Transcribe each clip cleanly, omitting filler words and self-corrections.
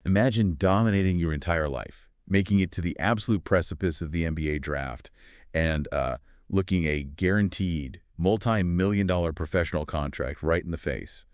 Imagine dominating your entire life, making it to the absolute precipice of the NBA draft, and looking a guaranteed multi-million-dollar professional contract right in the face,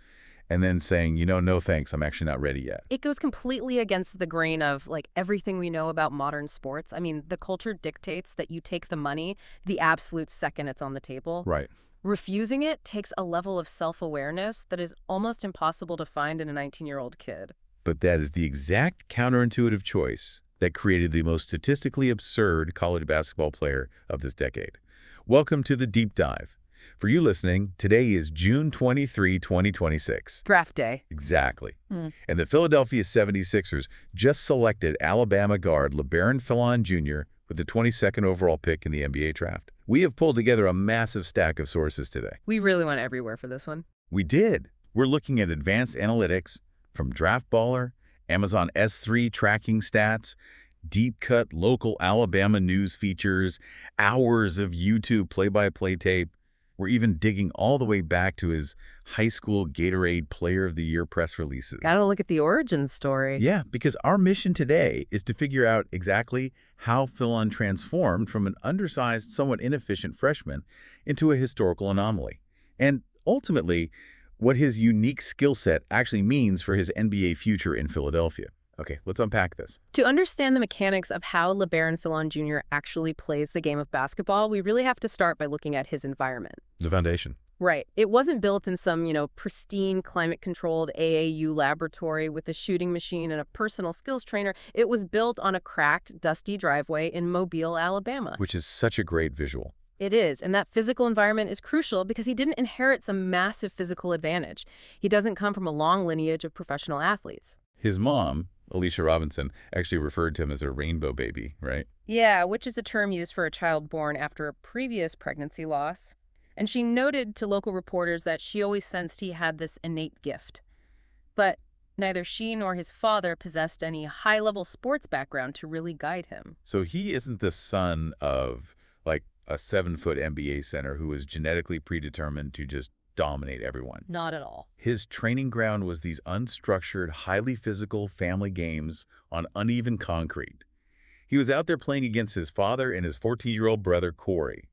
and then saying, no thanks, I'm actually not ready yet. It goes completely against the grain of, like, everything we know about modern sports. I mean, the culture dictates that you take the money the absolute second it's on the table. Right. Refusing it takes a level of self-awareness that is almost impossible to find in a 19-year-old kid. But that is the exact counterintuitive choice that created the most statistically absurd college basketball player of this decade. Welcome to the Deep Dive. For you listening, today is June 23, 2026. Draft day. Exactly. And the Philadelphia 76ers just selected Alabama guard Labaron Philon Jr. with the 22nd overall pick in the NBA draft. We have pulled together a massive stack of sources today. We really went everywhere for this one. We did. We're looking at advanced analytics from Draft Baller, Amazon S3 tracking stats, deep-cut local Alabama news features, hours of YouTube play-by-play tape. We're even digging all the way back to his high school Gatorade Player of the Year press releases. Gotta look at the origin story. Yeah, because our mission today is to figure out exactly how Philon transformed from an undersized, somewhat inefficient freshman into a historical anomaly. And ultimately, what his unique skill set actually means for his NBA future in Philadelphia. Okay, let's unpack this. To understand the mechanics of how Labaron Philon Jr. actually plays the game of basketball, we really have to start by looking at his environment. The foundation. Right. It wasn't built in some, pristine, climate-controlled AAU laboratory with a shooting machine and a personal skills trainer. It was built on a cracked, dusty driveway in Mobile, Alabama. Which is such a great visual. It is, and that physical environment is crucial because he didn't inherit some massive physical advantage. He doesn't come from a long lineage of professional athletes. His mom, Alicia Robinson, actually referred to him as a rainbow baby, right? Yeah, which is a term used for a child born after a previous pregnancy loss. And she noted to local reporters that she always sensed he had this innate gift. But neither she nor his father possessed any high-level sports background to really guide him. So he isn't the son of, like, a 7-foot NBA center who was genetically predetermined to just dominate everyone. Not at all. His training ground was these unstructured, highly physical family games on uneven concrete. He was out there playing against his father and his 14-year-old brother, Corey.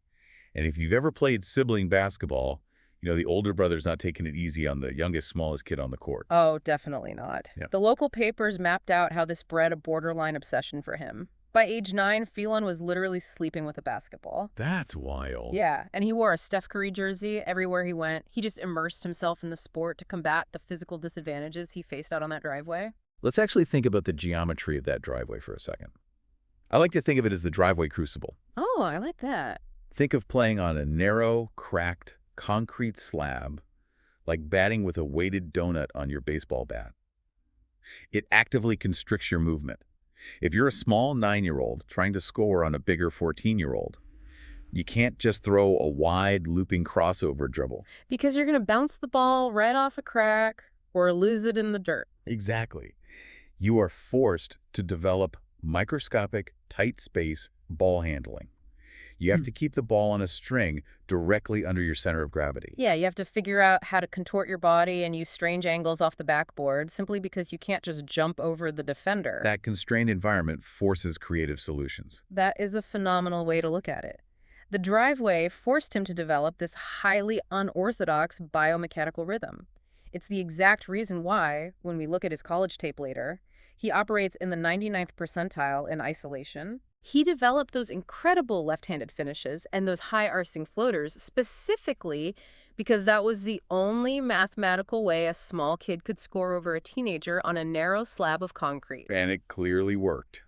And if you've ever played sibling basketball, the older brother's not taking it easy on the youngest, smallest kid on the court. Oh, definitely not. Yeah. The local papers mapped out how this bred a borderline obsession for him. By age 9, Philon was literally sleeping with a basketball. That's wild. Yeah, and he wore a Steph Curry jersey everywhere he went. He just immersed himself in the sport to combat the physical disadvantages he faced out on that driveway. Let's actually think about the geometry of that driveway for a second. I like to think of it as the driveway crucible. Oh, I like that. Think of playing on a narrow, cracked, concrete slab, like batting with a weighted donut on your baseball bat. It actively constricts your movement. If you're a small 9-year-old trying to score on a bigger 14-year-old, you can't just throw a wide, looping crossover dribble. Because you're going to bounce the ball right off a crack or lose it in the dirt. Exactly. You are forced to develop microscopic, tight space ball handling. You have to keep the ball on a string directly under your center of gravity. Yeah, you have to figure out how to contort your body and use strange angles off the backboard simply because you can't just jump over the defender. That constrained environment forces creative solutions. That is a phenomenal way to look at it. The driveway forced him to develop this highly unorthodox biomechanical rhythm. It's the exact reason why, when we look at his college tape later, he operates in the 99th percentile in isolation. He developed those incredible left-handed finishes and those high-arcing floaters specifically because that was the only mathematical way a small kid could score over a teenager on a narrow slab of concrete. And it clearly worked,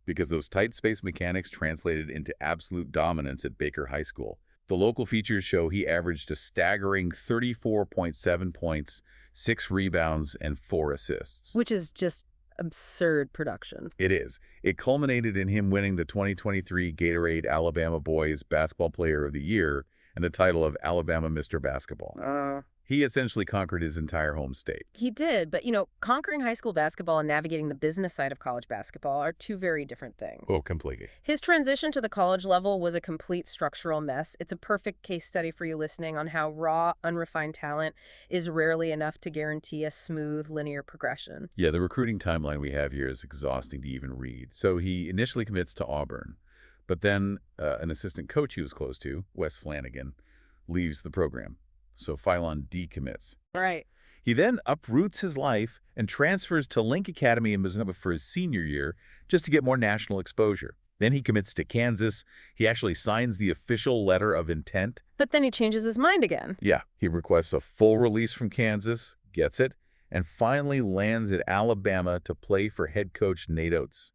because those tight space mechanics translated into absolute dominance at Baker High School. The local features show he averaged a staggering 34.7 points, 6 rebounds, and 4 assists. Which is just absurd production. It is. It culminated in him winning the 2023 Gatorade Alabama Boys Basketball Player of the Year and the title of Alabama Mr. Basketball. He essentially conquered his entire home state. He did, but, conquering high school basketball and navigating the business side of college basketball are two very different things. Oh, completely. His transition to the college level was a complete structural mess. It's a perfect case study for you listening on how raw, unrefined talent is rarely enough to guarantee a smooth, linear progression. Yeah, the recruiting timeline we have here is exhausting to even read. So he initially commits to Auburn, but then an assistant coach he was close to, Wes Flanagan, leaves the program. So Philon decommits. Right. He then uproots his life and transfers to Link Academy in Missouri for his senior year just to get more national exposure. Then he commits to Kansas. He actually signs the official letter of intent. But then he changes his mind again. Yeah, he requests a full release from Kansas, gets it, and finally lands at Alabama to play for head coach Nate Oats.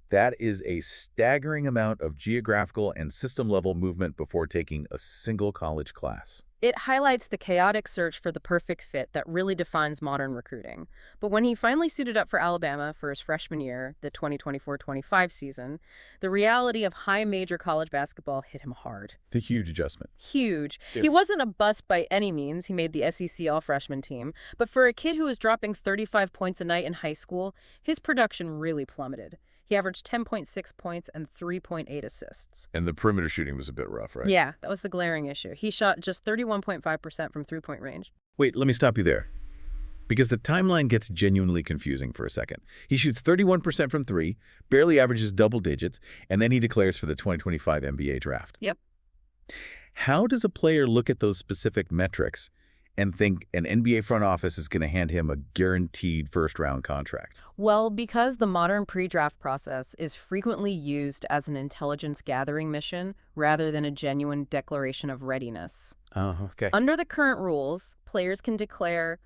That is a staggering amount of geographical and system-level movement before taking a single college class. It highlights the chaotic search for the perfect fit that really defines modern recruiting. But when he finally suited up for Alabama for his freshman year, the 2024-25 season, the reality of high major college basketball hit him hard. It's a huge adjustment. Huge. He wasn't a bust by any means. He made the SEC all-freshman team. But for a kid who was dropping 35 points a night in high school, his production really plummeted. He averaged 10.6 points and 3.8 assists. And the perimeter shooting was a bit rough, right? Yeah, that was the glaring issue. He shot just 31.5% from three-point range. Wait, let me stop you there. Because the timeline gets genuinely confusing for a second. He shoots 31% from three, barely averages double digits, and then he declares for the 2025 NBA draft. Yep. How does a player look at those specific metrics and think an NBA front office is going to hand him a guaranteed first-round contract? Well, because the modern pre-draft process is frequently used as an intelligence gathering mission rather than a genuine declaration of readiness. Oh, okay. Under the current rules, players can declare,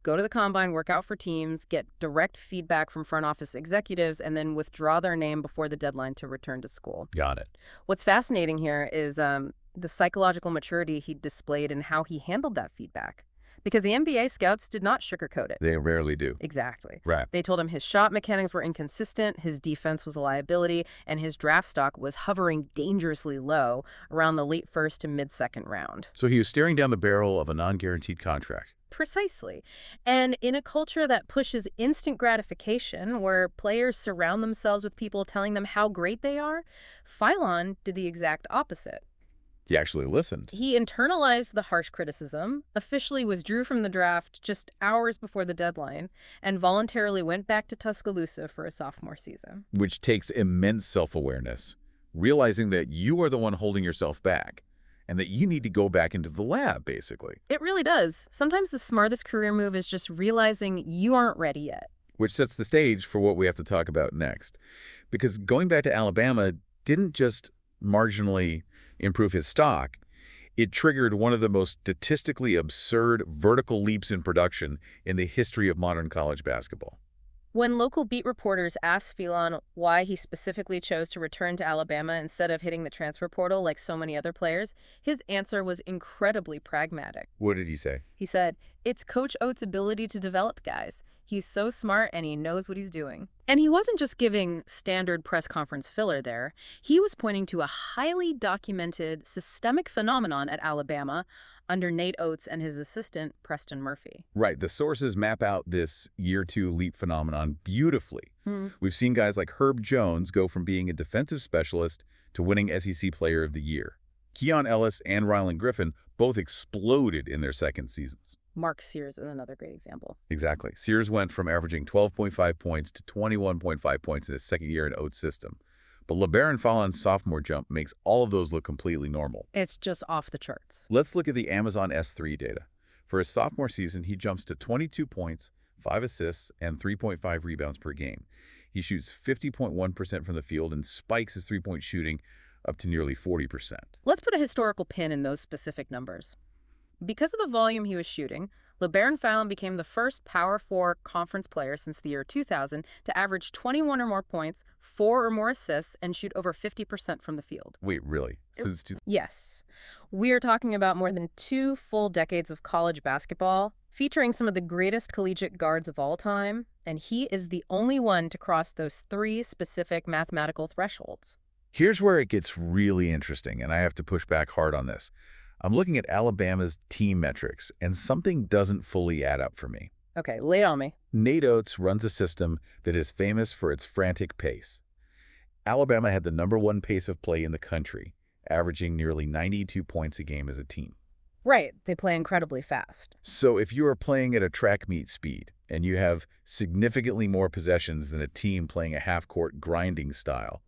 go to the combine, work out for teams, get direct feedback from front office executives, and then withdraw their name before the deadline to return to school. Got it. What's fascinating here is the psychological maturity he displayed and how he handled that feedback. Because the NBA scouts did not sugarcoat it. They rarely do. Exactly. Right. They told him his shot mechanics were inconsistent, his defense was a liability, and his draft stock was hovering dangerously low around the late first to mid-second round. So he was staring down the barrel of a non-guaranteed contract. Precisely. And in a culture that pushes instant gratification, where players surround themselves with people telling them how great they are, Philon did the exact opposite. He actually listened. He internalized the harsh criticism, officially withdrew from the draft just hours before the deadline, and voluntarily went back to Tuscaloosa for a sophomore season. Which takes immense self-awareness, realizing that you are the one holding yourself back, and that you need to go back into the lab, basically. It really does. Sometimes the smartest career move is just realizing you aren't ready yet. Which sets the stage for what we have to talk about next. Because going back to Alabama didn't just marginally improve his stock, it triggered one of the most statistically absurd vertical leaps in production in the history of modern college basketball. When local beat reporters asked Philon why he specifically chose to return to Alabama instead of hitting the transfer portal like so many other players, his answer was incredibly pragmatic. What did he say? He said, "It's Coach Oats' ability to develop guys. He's so smart and he knows what he's doing." And he wasn't just giving standard press conference filler there. He was pointing to a highly documented systemic phenomenon at Alabama under Nate Oats and his assistant, Preston Murphy. Right. The sources map out this year-two leap phenomenon beautifully. We've seen guys like Herb Jones go from being a defensive specialist to winning SEC Player of the Year. Keon Ellis and Rylan Griffin both exploded in their second seasons. Mark Sears is another great example. Exactly. Sears went from averaging 12.5 points to 21.5 points in his second year in Oats' system. But Labaron Philon's sophomore jump makes all of those look completely normal. It's just off the charts. Let's look at the Amazon S3 data. For his sophomore season, he jumps to 22 points, 5 assists, and 3.5 rebounds per game. He shoots 50.1% from the field and spikes his three-point shooting up to nearly 40%. Let's put a historical pin in those specific numbers. Because of the volume he was shooting, Labaron Philon became the first Power 4 conference player since the year 2000 to average 21 or more points, 4 or more assists, and shoot over 50% from the field. Wait, really? Yes. We are talking about more than 2 full decades of college basketball, featuring some of the greatest collegiate guards of all time, and he is the only one to cross those 3 specific mathematical thresholds. Here's where it gets really interesting, and I have to push back hard on this. I'm looking at Alabama's team metrics, and something doesn't fully add up for me. Okay, lay it on me. Nate Oats runs a system that is famous for its frantic pace. Alabama had the #1 pace of play in the country, averaging nearly 92 points a game as a team. Right, they play incredibly fast. So if you are playing at a track meet speed and you have significantly more possessions than a team playing a half-court grinding style,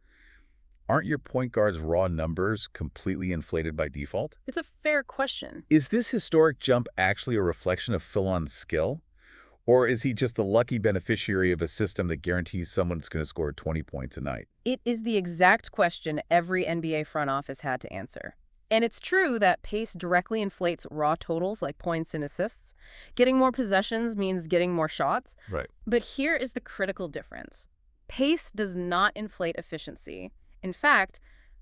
aren't your point guard's raw numbers completely inflated by default? It's a fair question. Is this historic jump actually a reflection of Philon's skill? Or is he just the lucky beneficiary of a system that guarantees someone's going to score 20 points a night? It is the exact question every NBA front office had to answer. And it's true that pace directly inflates raw totals like points and assists. Getting more possessions means getting more shots. Right. But here is the critical difference. Pace does not inflate efficiency. In fact,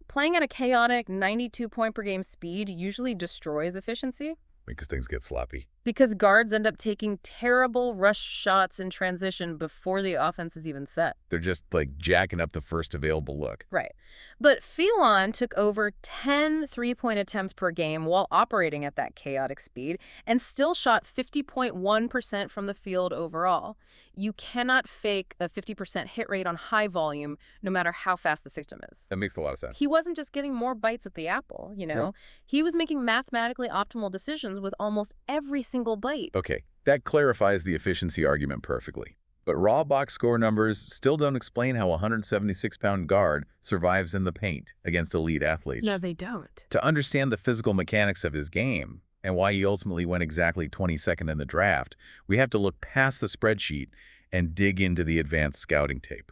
playing at a chaotic 92-point-per-game speed usually destroys efficiency. Because things get sloppy. Because guards end up taking terrible rush shots in transition before the offense is even set. They're just like jacking up the first available look. Right. But Philon took over 10 three-point attempts per game while operating at that chaotic speed and still shot 50.1% from the field overall. You cannot fake a 50% hit rate on high volume no matter how fast the system is. That makes a lot of sense. He wasn't just getting more bites at the apple, you know? Yep. He was making mathematically optimal decisions with almost every single bite. Okay, that clarifies the efficiency argument perfectly. But raw box score numbers still don't explain how a 176-pound guard survives in the paint against elite athletes. No, they don't. To understand the physical mechanics of his game and why he ultimately went exactly 22nd in the draft, we have to look past the spreadsheet and dig into the advanced scouting tape.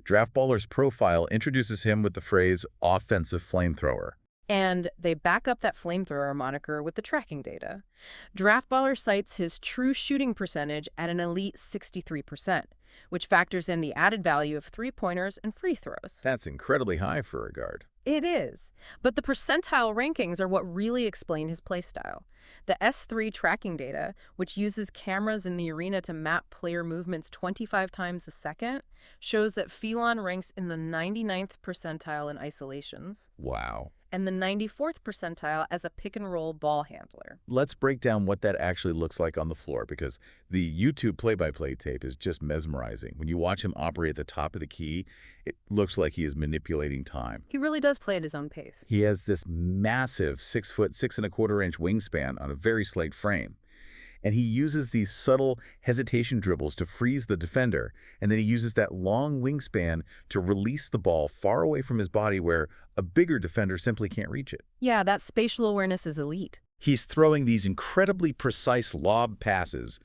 Draft Baller's profile introduces him with the phrase offensive flamethrower. And they back up that flamethrower moniker with the tracking data. Draftballer cites his true shooting percentage at an elite 63%, which factors in the added value of three-pointers and free throws. That's incredibly high for a guard. It is. But the percentile rankings are what really explain his playstyle. The S3 tracking data, which uses cameras in the arena to map player movements 25 times a second, shows that Philon ranks in the 99th percentile in isolations. Wow. And the 94th percentile as a pick-and-roll ball handler. Let's break down what that actually looks like on the floor, because the YouTube play-by-play tape is just mesmerizing. When you watch him operate at the top of the key, it looks like he is manipulating time. He really does play at his own pace. He has this massive 6 foot, 6¼ inch wingspan on a very slight frame. And he uses these subtle hesitation dribbles to freeze the defender, and then he uses that long wingspan to release the ball far away from his body where a bigger defender simply can't reach it. Yeah, that spatial awareness is elite. He's throwing these incredibly precise lob passes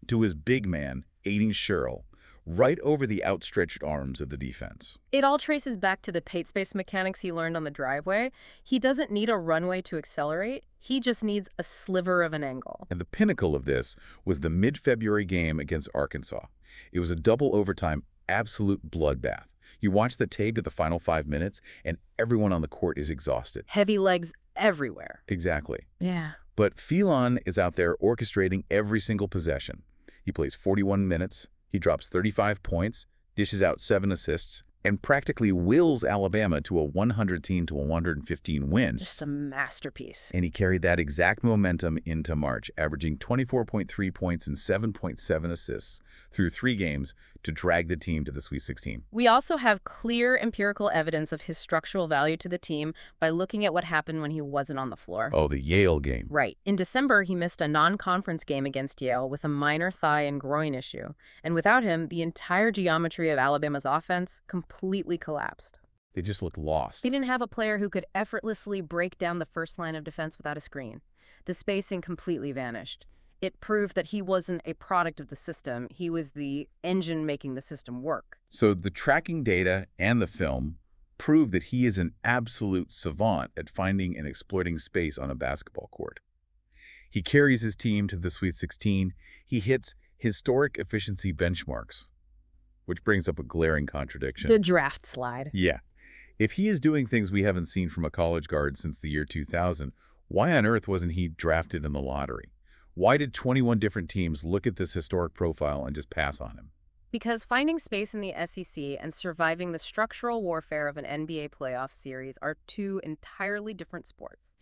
to his big man, Aiden Sherrill, right over the outstretched arms of the defense. It all traces back to the paint space mechanics he learned on the driveway. He doesn't need a runway to accelerate. He just needs a sliver of an angle. And the pinnacle of this was the mid-February game against Arkansas. It was a double overtime, absolute bloodbath. You watch the tape of the final 5 minutes, and everyone on the court is exhausted. Heavy legs everywhere. Exactly. Yeah. But Philon is out there orchestrating every single possession. He plays 41 minutes. He drops 35 points, dishes out 7 assists, and practically wills Alabama to a 110-115 win. Just a masterpiece. And he carried that exact momentum into March, averaging 24.3 points and 7.7 assists through 3 games to drag the team to the Sweet 16. We also have clear empirical evidence of his structural value to the team by looking at what happened when he wasn't on the floor. Oh, the Yale game. Right. In December, he missed a non-conference game against Yale with a minor thigh and groin issue. And without him, the entire geometry of Alabama's offense completely collapsed. They just looked lost. He didn't have a player who could effortlessly break down the first line of defense without a screen. The spacing completely vanished. It proved that he wasn't a product of the system. He was the engine making the system work. So the tracking data and the film prove that he is an absolute savant at finding and exploiting space on a basketball court. He carries his team to the Sweet 16. He hits historic efficiency benchmarks, which brings up a glaring contradiction. The draft slide. Yeah. If he is doing things we haven't seen from a college guard since the year 2000, why on earth wasn't he drafted in the lottery? Why did 21 different teams look at this historic profile and just pass on him? Because finding space in the SEC and surviving the structural warfare of an NBA playoff series are two entirely different sports.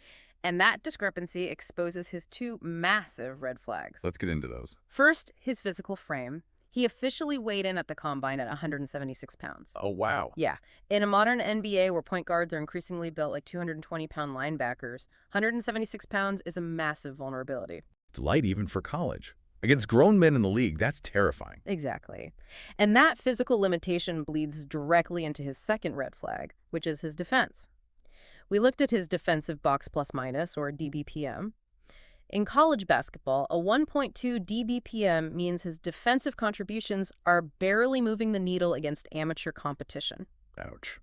And that discrepancy exposes his two massive red flags. Let's get into those. First, his physical frame. He officially weighed in at the combine at 176 pounds. Oh, wow. Yeah. In a modern NBA where point guards are increasingly built like 220-pound linebackers, 176 pounds is a massive vulnerability. It's light even for college. Against grown men in the league, that's terrifying. Exactly. And that physical limitation bleeds directly into his second red flag, which is his defense. We looked at his defensive box plus minus, or DBPM. In college basketball, a 1.2 DBPM means his defensive contributions are barely moving the needle against amateur competition. Ouch.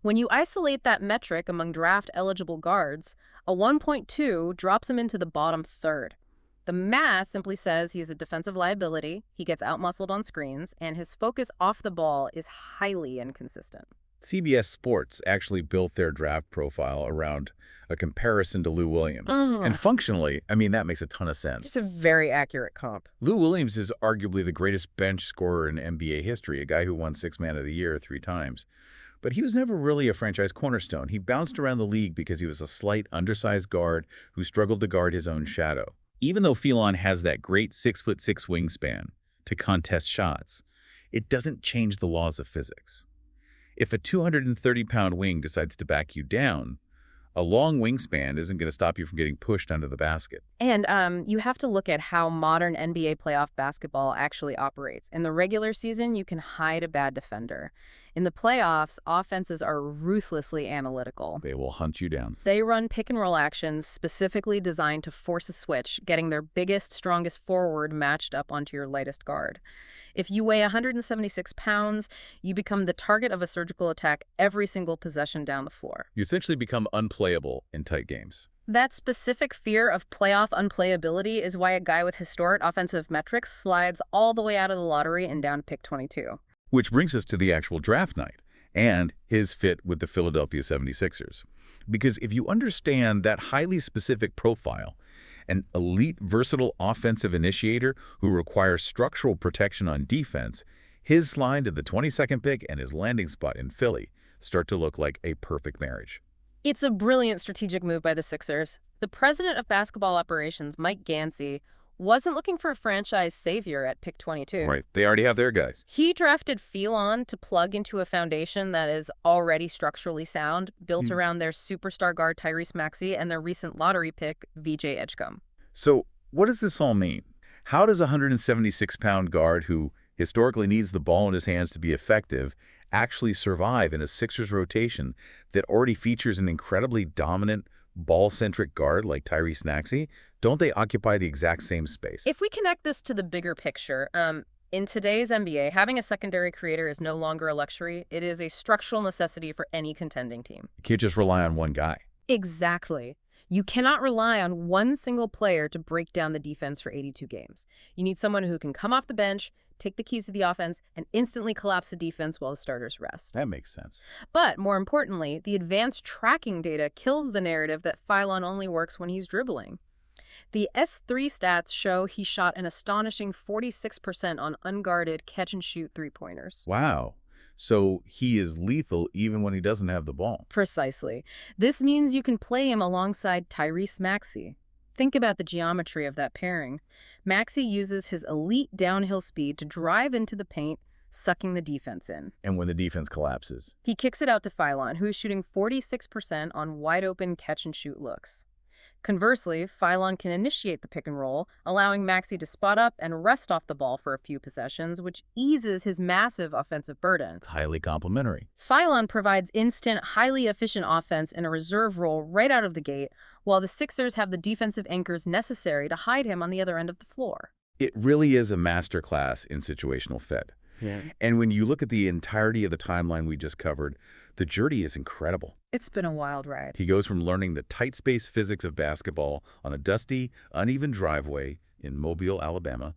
When you isolate that metric among draft-eligible guards, a 1.2 drops him into the bottom third. The math simply says he's a defensive liability, he gets outmuscled on screens, and his focus off the ball is highly inconsistent. CBS Sports actually built their draft profile around a comparison to Lou Williams. And functionally, I mean, that makes a ton of sense. It's a very accurate comp. Lou Williams is arguably the greatest bench scorer in NBA history, a guy who won Sixth Man of the Year 3 times. But he was never really a franchise cornerstone. He bounced around the league because he was a slight, undersized guard who struggled to guard his own shadow. Even though Philon has that great 6'6" wingspan to contest shots, it doesn't change the laws of physics. If a 230-pound wing decides to back you down, a long wingspan isn't going to stop you from getting pushed under the basket. And you have to look at how modern NBA playoff basketball actually operates. In the regular season, you can hide a bad defender. In the playoffs, offenses are ruthlessly analytical. They will hunt you down. They run pick-and-roll actions specifically designed to force a switch, getting their biggest, strongest forward matched up onto your lightest guard. If you weigh 176 pounds, you become the target of a surgical attack every single possession down the floor. You essentially become unplayable in tight games. That specific fear of playoff unplayability is why a guy with historic offensive metrics slides all the way out of the lottery and down to pick 22. Which brings us to the actual draft night and his fit with the Philadelphia 76ers. Because if you understand that highly specific profile, an elite, versatile offensive initiator who requires structural protection on defense, his slide to the 22nd pick and his landing spot in Philly start to look like a perfect marriage. It's a brilliant strategic move by the Sixers. The president of basketball operations, Mike Gansey, wasn't looking for a franchise savior at pick 22. Right. They already have their guys. He drafted Philon to plug into a foundation that is already structurally sound, built around their superstar guard Tyrese Maxey and their recent lottery pick, VJ Edgecombe. So what does this all mean? How does a 176-pound guard who historically needs the ball in his hands to be effective actually survive in a Sixers rotation that already features an incredibly dominant, ball-centric guard like Tyrese Maxey? Don't they occupy the exact same space? If we connect this to the bigger picture, in today's NBA, having a secondary creator is no longer a luxury. It is a structural necessity for any contending team. You can't just rely on one guy. Exactly. You cannot rely on one single player to break down the defense for 82 games. You need someone who can come off the bench, take the keys to the offense, and instantly collapse the defense while the starters rest. That makes sense. But more importantly, the advanced tracking data kills the narrative that Philon only works when he's dribbling. The S3 stats show he shot an astonishing 46% on unguarded catch-and-shoot three-pointers. Wow. So he is lethal even when he doesn't have the ball. Precisely. This means you can play him alongside Tyrese Maxey. Think about the geometry of that pairing. Maxey uses his elite downhill speed to drive into the paint, sucking the defense in. And when the defense collapses, He kicks it out to Philon, who is shooting 46% on wide-open catch-and-shoot looks. Conversely, Philon can initiate the pick and roll, allowing Maxey to spot up and rest off the ball for a few possessions, which eases his massive offensive burden. it's highly complementary. Philon provides instant, highly efficient offense in a reserve role right out of the gate, while the Sixers have the defensive anchors necessary to hide him on the other end of the floor. It really is a masterclass in situational fit. And when you look at the entirety of the timeline we just covered, the journey is incredible. It's been a wild ride. He goes from learning the tight space physics of basketball on a dusty, uneven driveway in Mobile, Alabama.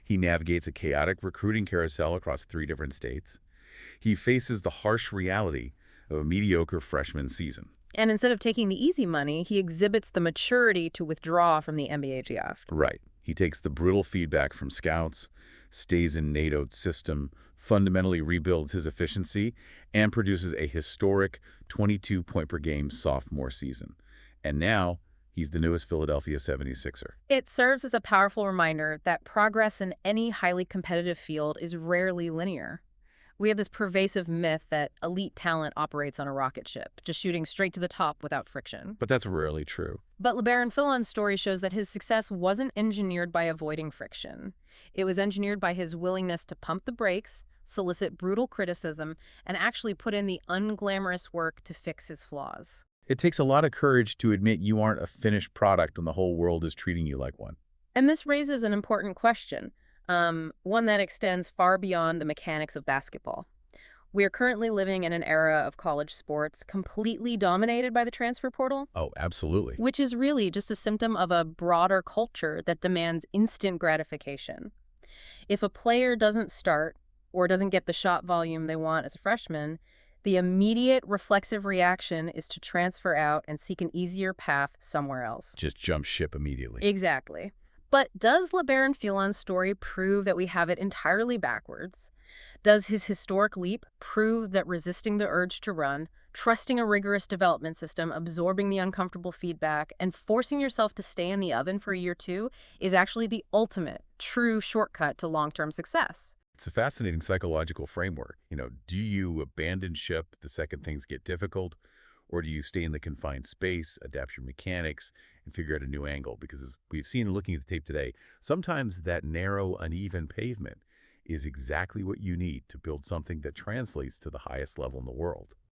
He navigates a chaotic recruiting carousel across 3 different states. He faces the harsh reality of a mediocre freshman season. And instead of taking the easy money, he exhibits the maturity to withdraw from the NBA draft. Right. He takes the brutal feedback from scouts, stays in Nate Oats' system, fundamentally rebuilds his efficiency, and produces a historic 22-point-per-game sophomore season. And now, He's the newest Philadelphia 76er. It serves as a powerful reminder that progress in any highly competitive field is rarely linear. We have this pervasive myth that elite talent operates on a rocket ship, just shooting straight to the top without friction. But that's rarely true. But Labaron Philon's story shows that his success wasn't engineered by avoiding friction. It was engineered by his willingness to pump the brakes, solicit brutal criticism, and actually put in the unglamorous work to fix his flaws. It takes a lot of courage to admit you aren't a finished product when the whole world is treating you like one. And this raises an important question, one that extends far beyond the mechanics of basketball. We are currently living in an era of college sports completely dominated by the transfer portal, Oh, absolutely. which is really just a symptom of a broader culture that demands instant gratification. If a player doesn't start or doesn't get the shot volume they want as a freshman, the immediate reflexive reaction is to transfer out and seek an easier path somewhere else. Just jump ship immediately. Exactly. But does Labaron Philon's story prove that we have it entirely backwards? Does his historic leap prove that resisting the urge to run, trusting a rigorous development system, absorbing the uncomfortable feedback, and forcing yourself to stay in the oven for a year or two is actually the ultimate, true shortcut to long-term success? It's a fascinating psychological framework. Do you abandon ship the second things get difficult, or do you stay in the confined space, adapt your mechanics, and figure out a new angle? Because as we've seen looking at the tape today, sometimes that narrow, uneven pavement is exactly what you need to build something that translates to the highest level in the world.